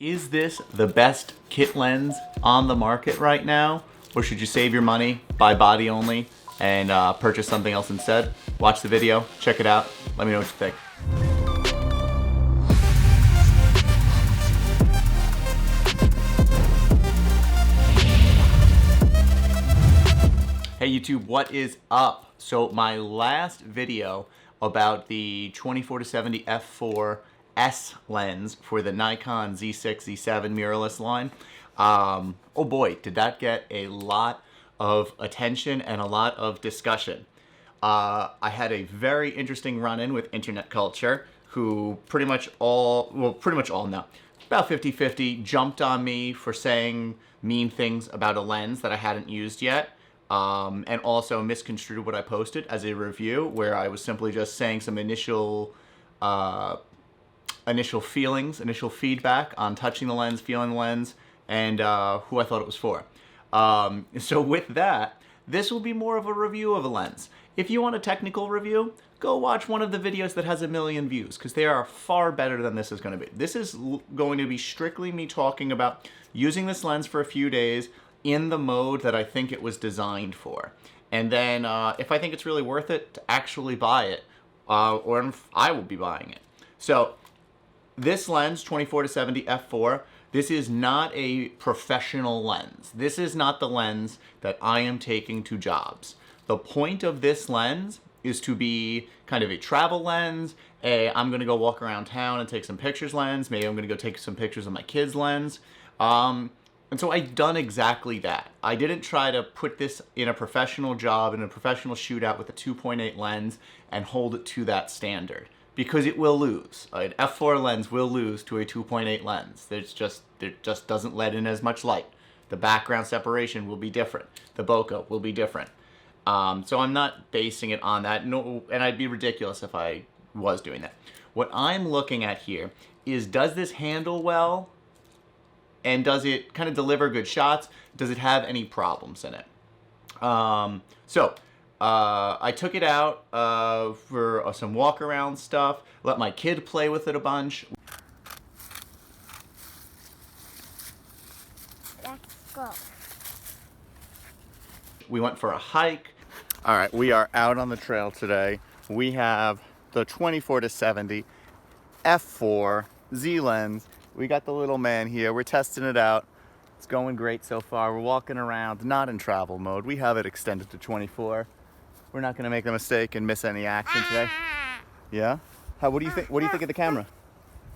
Is this the best kit lens on the market right now? Or should you save your money, buy body only, and purchase something else instead? Watch the video, check it out, let me know what you think. Hey YouTube, what is up? So my last video about the 24-70 f4 S lens for the Nikon Z6, Z7 mirrorless line. Oh boy, did that get a lot of attention and a lot of discussion. I had a very interesting run-in with internet culture who pretty much all now, about 50-50 jumped on me for saying mean things about a lens that I hadn't used yet. And also misconstrued what I posted as a review where I was simply just saying some initial feelings, initial feedback on touching the lens, feeling the lens, and who I thought it was for. So with that, this will be more of a review of a lens. If you want a technical review, go watch one of the videos that has 1 million views, because they are far better than this is going to be. This is going to be strictly me talking about using this lens for a few days in the mode that I think it was designed for. And then if I think it's really worth it to actually buy it, or if I will be buying it. So this lens, 24-70 f4, this is not a professional lens. This is not the lens that I am taking to jobs. The point of this lens is to be kind of a travel lens, I'm gonna go walk around town and take some pictures lens, maybe I'm gonna go take some pictures of my kids lens. And so I've done exactly that. I didn't try to put this in a professional job, in a professional shootout with a 2.8 lens and hold it to that standard. Because it will lose. An f4 lens will lose to a 2.8 lens. It just doesn't let in as much light. The background separation will be different. The bokeh will be different. So I'm not basing it on that. No, and I'd be ridiculous if I was doing that. What I'm looking at here is, does this handle well? And does it kind of deliver good shots? Does it have any problems in it? I took it out for some walk around stuff, let my kid play with it a bunch. Let's go. We went for a hike. All right, we are out on the trail today. We have the 24-70 f4 Z lens. We got the little man here. We're testing it out. It's going great so far. We're walking around, not in travel mode. We have it extended to 24. We're not going to make a mistake and miss any action today. Yeah? What do you think? What do you think of the camera?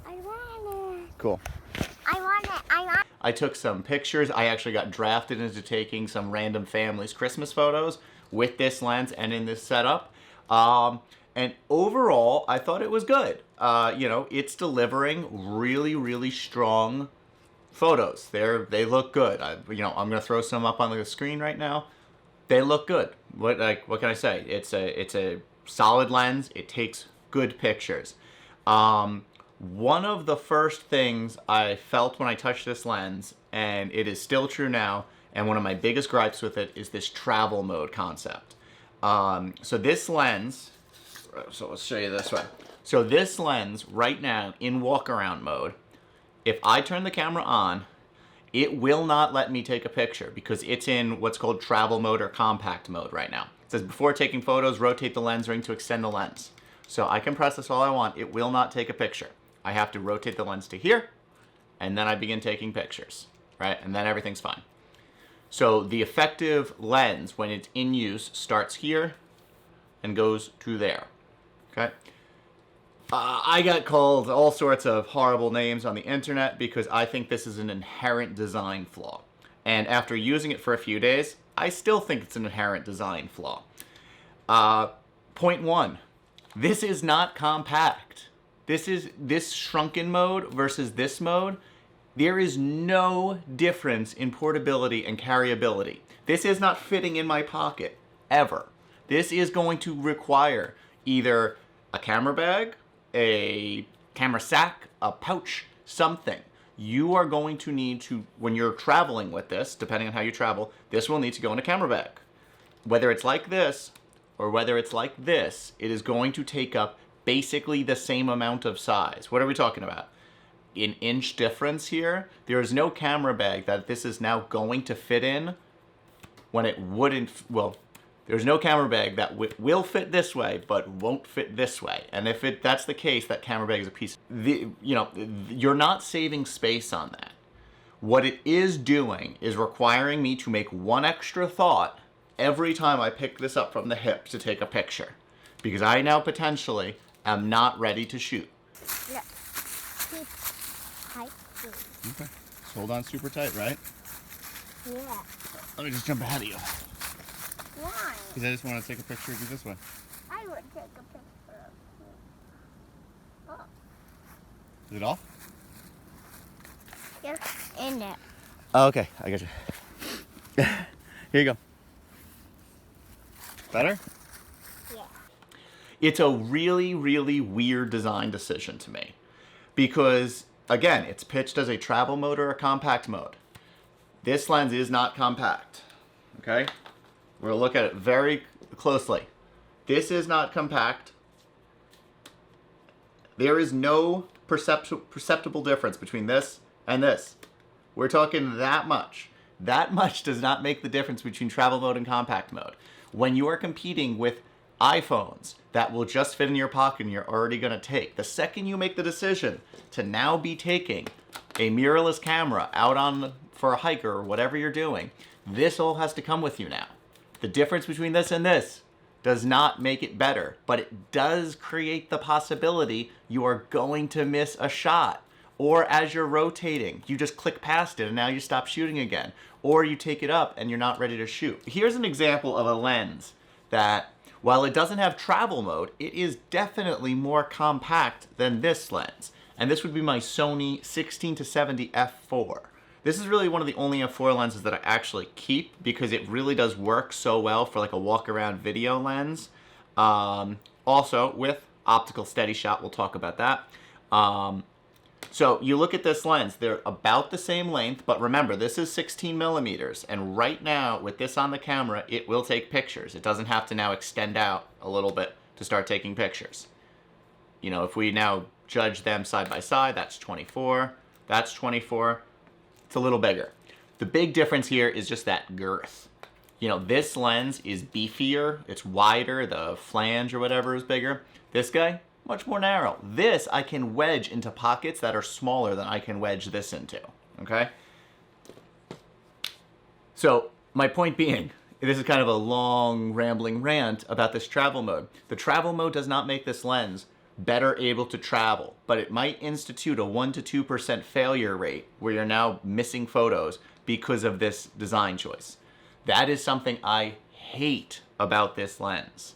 I want it. Cool. I want it. I took some pictures. I actually got drafted into taking some random families' Christmas photos with this lens and in this setup. And overall, I thought it was good. You know, it's delivering really, really strong photos. They look good. I'm going to throw some up on the screen right now. They look good. What can I say? It's a solid lens. It takes good pictures. One of the first things I felt when I touched this lens, and it is still true now, and one of my biggest gripes with it, is this travel mode concept. So this lens, so let's show you this one. So this lens right now in walk around mode, if I turn the camera on, it will not let me take a picture because it's in what's called travel mode or compact mode right now. It says before taking photos, rotate the lens ring to extend the lens. So I can press this all I want. It will not take a picture. I have to rotate the lens to here, and then I begin taking pictures, right? And then everything's fine. So the effective lens, when it's in use, starts here and goes to there, okay? I got called all sorts of horrible names on the internet because I think this is an inherent design flaw. And after using it for a few days, I still think it's an inherent design flaw. Point one, this is not compact. This shrunken mode versus this mode. There is no difference in portability and carryability. This is not fitting in my pocket, ever. This is going to require either a camera bag, a camera sack, a pouch, something. You are going to need to, when you're traveling with this, depending on how you travel, this will need to go in a camera bag. Whether it's like this or whether it's like this, it is going to take up basically the same amount of size. What are we talking about? an inch difference here. There is no camera bag that this is now going to fit in when it wouldn't, well, there's no camera bag that will fit this way, but won't fit this way. And if that's the case, that camera bag is a piece. You're not saving space on that. What it is doing is requiring me to make one extra thought every time I pick this up from the hip to take a picture. Because I now potentially am not ready to shoot. Look. Keep tight, please. Okay. Just hold on super tight, right? Yeah. Let me just jump ahead of you. Why? Because I just want to take a picture of you this way. I would take a picture of you. Oh, Is it off? you're in it. Oh, okay. I got you. Here you go. Better? Yeah. It's a really, really weird design decision to me. Because, again, it's pitched as a travel mode or a compact mode. This lens is not compact. Okay? We're going to look at it very closely. This is not compact. There is no perceptible difference between this and this. We're talking that much. That much does not make the difference between travel mode and compact mode. When you are competing with iPhones that will just fit in your pocket and you're already going to take, the second you make the decision to now be taking a mirrorless camera out on for a hike or whatever you're doing, this all has to come with you now. The difference between this and this does not make it better, but it does create the possibility you are going to miss a shot. Or as you're rotating, you just click past it and now you stop shooting again. Or you take it up and you're not ready to shoot. Here's an example of a lens that, while it doesn't have travel mode, it is definitely more compact than this lens. And this would be my Sony 16-70 f4. This is really one of the only f4 lenses that I actually keep because it really does work so well for like a walk around video lens. Also with optical steady shot, we'll talk about that. So you look at this lens, they're about the same length, but remember, this is 16 millimeters, and right now, with this on the camera, it will take pictures. It doesn't have to now extend out a little bit to start taking pictures. You know, if we now judge them side by side, that's 24, that's 24, it's a little bigger. The big difference here is just that girth. You know, this lens is beefier, it's wider, the flange or whatever is bigger. This guy, much more narrow. This I can wedge into pockets that are smaller than I can wedge this into, okay? So my point being, this is kind of a long rambling rant about this travel mode. The travel mode does not make this lens better able to travel, but it might institute a 1 to 2% failure rate where you're now missing photos because of this design choice. That is something I hate about this lens.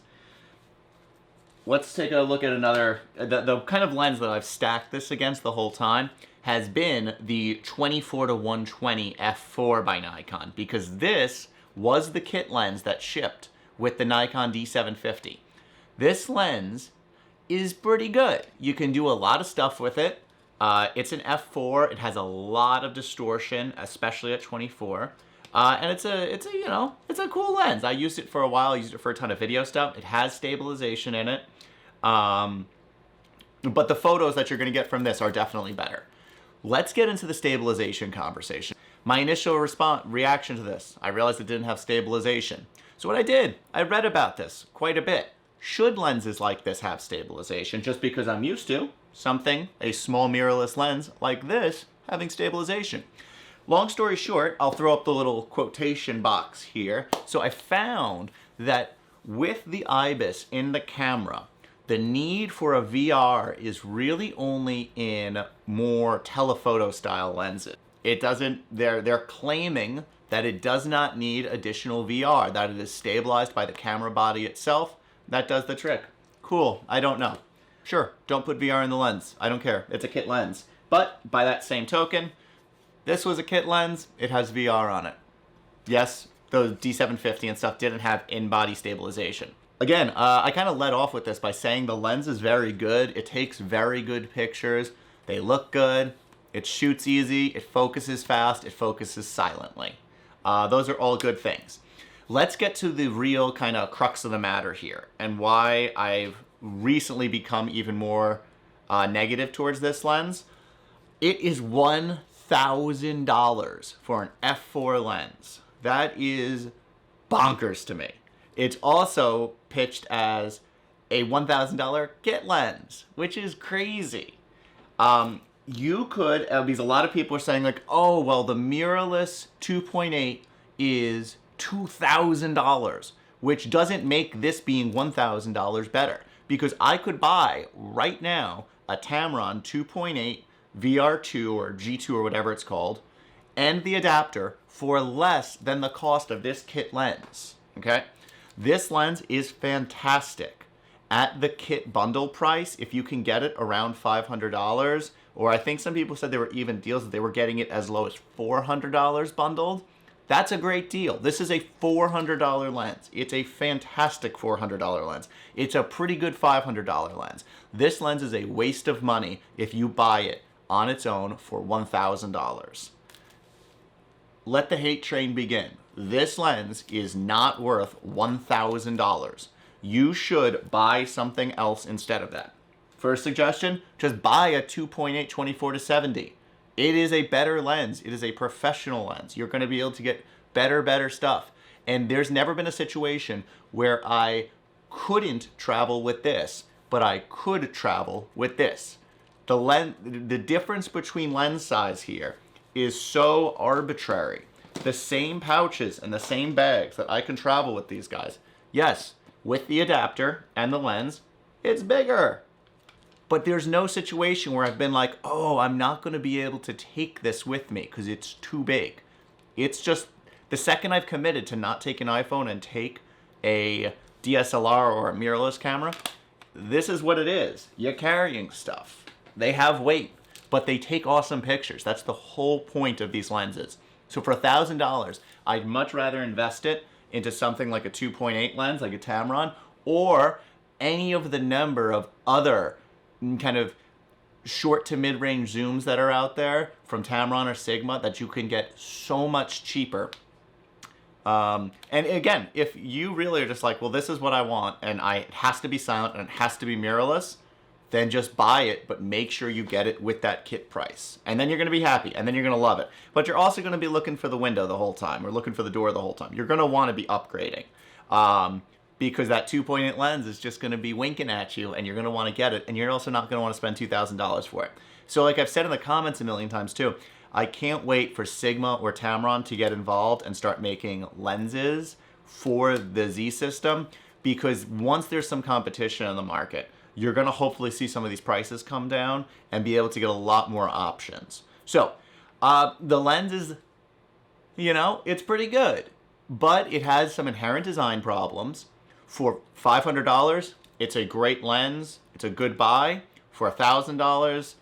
Let's take a look at another, the kind of lens that I've stacked this against the whole time has been the 24-120 f4 by Nikon, because this was the kit lens that shipped with the Nikon D750. This lens is pretty good. You can do a lot of stuff with it. It's an f4. It has a lot of distortion, especially at 24. And it's a cool lens. I used it for a while. I used it for a ton of video stuff. It has stabilization in it. But the photos that you're going to get from this are definitely better. Let's get into the stabilization conversation. My initial reaction to this, I realized it didn't have stabilization. So what I did, I read about this quite a bit. Should lenses like this have stabilization? Just because I'm used to a small mirrorless lens like this, having stabilization. Long story short, I'll throw up the little quotation box here. So I found that with the IBIS in the camera, the need for a VR is really only in more telephoto style lenses. It doesn't, they're claiming that it does not need additional VR, that it is stabilized by the camera body itself. That does the trick. Cool, I don't know. Sure, don't put VR in the lens. I don't care, it's a kit lens. But by that same token, this was a kit lens, it has VR on it. Yes, the D750 and stuff didn't have in-body stabilization. Again, I kind of led off with this by saying the lens is very good. It takes very good pictures. They look good. It shoots easy. It focuses fast. It focuses silently. Those are all good things. Let's get to the real kind of crux of the matter here and why I've recently become even more negative towards this lens. It is $1,000 for an f4 lens. That is bonkers to me. It's also pitched as a $1,000 kit lens, which is crazy. You could, because a lot of people are saying like, oh, well, the mirrorless 2.8 is $2,000, which doesn't make this being $1,000 better. Because I could buy right now a Tamron 2.8 VR2 or G2 or whatever it's called, and the adapter for less than the cost of this kit lens, okay? This lens is fantastic. At the kit bundle price, if you can get it around $500, or I think some people said there were even deals that they were getting it as low as $400 bundled, that's a great deal. This is a $400 lens. It's a fantastic $400 lens. It's a pretty good $500 lens. This lens is a waste of money if you buy it on its own for $1,000. Let the hate train begin. This lens is not worth $1,000. You should buy something else instead of that. First suggestion, just buy a 2.8 24-70. It is a better lens. It is a professional lens. You're going to be able to get better stuff. And there's never been a situation where I couldn't travel with this, but I could travel with this. The difference between lens size here is so arbitrary. The same pouches and the same bags that I can travel with these guys. Yes, with the adapter and the lens, it's bigger. But there's no situation where I've been like, oh, I'm not going to be able to take this with me because it's too big. It's just the second I've committed to not take an iPhone and take a DSLR or a mirrorless camera, this is what it is. You're carrying stuff. They have weight, but they take awesome pictures. That's the whole point of these lenses. So for $1,000, I'd much rather invest it into something like a 2.8 lens, like a Tamron, or any of the number of other kind of short to mid-range zooms that are out there from Tamron or Sigma that you can get so much cheaper. And again, if you really are just like, well, this is what I want, and it has to be silent and it has to be mirrorless, then just buy it, but make sure you get it with that kit price. And then you're going to be happy, and then you're going to love it. But you're also going to be looking for the window the whole time, or looking for the door the whole time. You're going to want to be upgrading. Because that 2.8 lens is just going to be winking at you, and you're going to want to get it, and you're also not going to want to spend $2,000 for it. So like I've said in the comments a million times too, I can't wait for Sigma or Tamron to get involved and start making lenses for the Z system, because once there's some competition in the market, you're going to hopefully see some of these prices come down and be able to get a lot more options. So the lens is, it's pretty good, but it has some inherent design problems. For $500, it's a great lens. It's a good buy. For $1,000,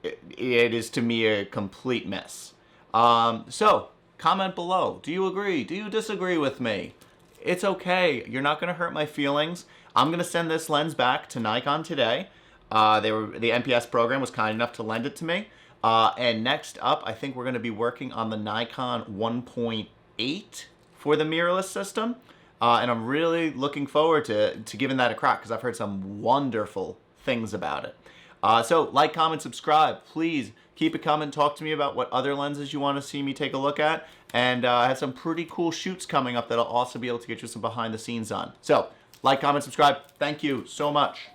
it is to me a complete mess. So comment below. Do you agree? Do you disagree with me? It's okay. You're not going to hurt my feelings. I'm going to send this lens back to Nikon today. The NPS program was kind enough to lend it to me. And next up, I think we're going to be working on the Nikon 1.8 for the mirrorless system. And I'm really looking forward to giving that a crack because I've heard some wonderful things about it. So like, comment, subscribe. Please keep it coming. Talk to me about what other lenses you want to see me take a look at. And I have some pretty cool shoots coming up that I'll also be able to get you some behind the scenes on. So like, comment, subscribe. Thank you so much.